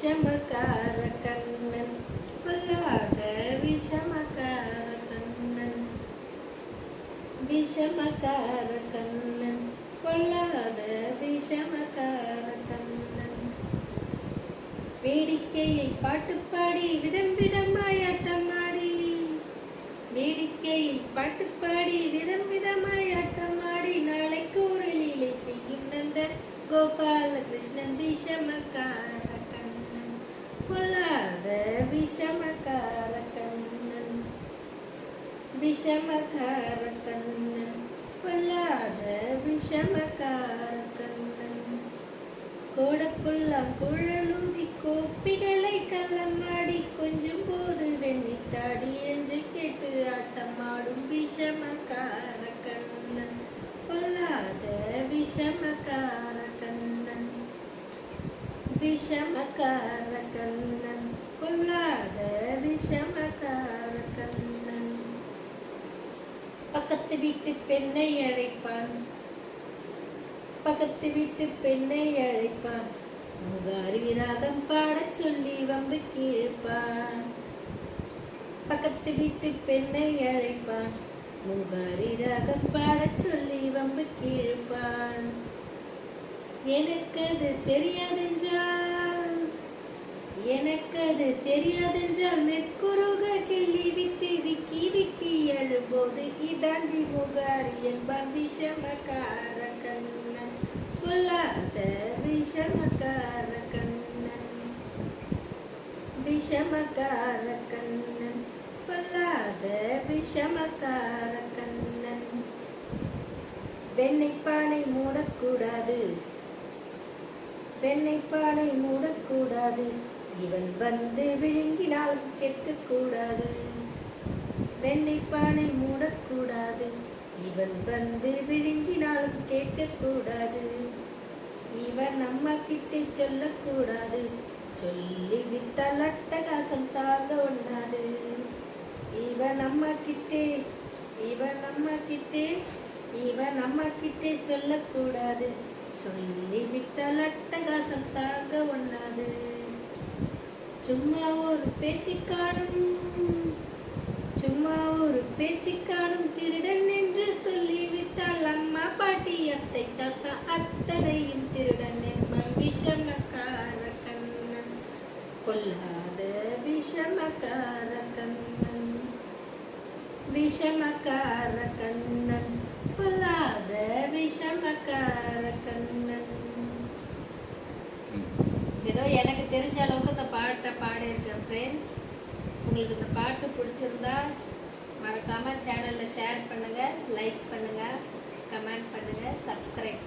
விஷமக்கார கண்ணன் பொல்லாத விஷமக்கார கண்ணன், விஷமக்கார கண்ணன் பொல்லாத விஷமக்கார கண்ணன். வேடிக்கையில் பாட்டு பாடி விதம் விதமாய் ஆட்டமாடி, வேடிக்கையில் பாட்டு பாடி விதம் விதமாய் ஆட்டமாடி, நாளைக்கு ஒரு லீலை செய்யும் நந்த கோபாலகிருஷ்ணன் விஷமக்கார கண்ணன் பொல்லாத விஷமக்கார கண்ணன், விஷமக்கார கண்ணன் பொல்லாத விஷமக்கார கண்ணன். கோடப்புல்லாம் குழலூதி கோப்பிகளை கள்ளமாடி, கொஞ்சம் போது வெண்ணித்தாடி என்று கேட்டு ஆட்டமாடும் விஷமக்கார கண்ணன் பொல்லாத விஷமக்கார கண்ணன், விஷமக்கார கண்ணன் பொல்லாத விஷமக்கார கண்ணன். பக்கத்து வீட்டு பெண்ணை அழைப்பான், பக்கத்து வீட்டு பெண்ணை அழைப்பான், முகாரி ராகம் பாடச் சொல்லி வம்பு கேட்பான். பக்கத்து வீட்டு பெண்ணை அழைப்பான், முகாரி ராகம் பாடச் சொல்லி வம்பு கேட்பான். எனக்கு அது தெரியாதென்றால், எனக்கு அது தெரியாதென்றால் மெக்குருக கிள்ளி விட்டு விக்கி விக்கி எழும்போது இதாண்டி முகாரி என்பான் விஷமக்கார கண்ணன் பொல்லாத விஷமக்கார கண்ணன், விஷமக்கார கண்ணன் பொல்லாத விஷமக்கார கண்ணன். வெண்ணெய்ப்பானை மூடக்கூடாது, வெண்ணெய்ப்பானை மூடக்கூடாது, இவன் வந்து விழுங்கினாலும் கேட்கக்கூடாது. வெண்ணெய்ப்பானை மூடக்கூடாது, இவன் வந்து விழுங்கினாலும் கேட்கக்கூடாது. இவன் நம்ம கிட்டே சொல்லக்கூடாது, சொல்லிவிட்டால் அட்டகாசம் தாங்க ஒண்ணாது. இவன் நம்ம கிட்டே, இவன் நம்ம கிட்டே, இவன் நம்ம கிட்டே சொல்லக்கூடாது, சொல்லிவிட்டால் அட்டகாசம் தாங்க ஒண்ணாது. சும்மா ஒரு பேச்சுக்காடும், சும்மா ஒரு பேச்சுக்காடும் திருடன் என்று சொல்லிவிட்டால் அம்மா பாட்டி அத்தை தாத்தா அத்தனையும் திருடன் என்பன் விஷமக்கார கண்ணன் பொல்லாத விஷமக்கார கண்ணன், விஷமக்கார கண்ணன் பொல்லாத விஷமக்கார கண்ணன். ஏதோ எனக்கு தெரிஞ்ச அளவுக்கு இந்த பாட்டை பாடியிருக்கேன் ஃப்ரெண்ட்ஸ். உங்களுக்கு இந்த பாட்டு பிடிச்சிருந்தா மறக்காமல் சேனலில் ஷேர் பண்ணுங்கள், லைக் பண்ணுங்கள், கமெண்ட் பண்ணுங்கள், சப்ஸ்கிரைப்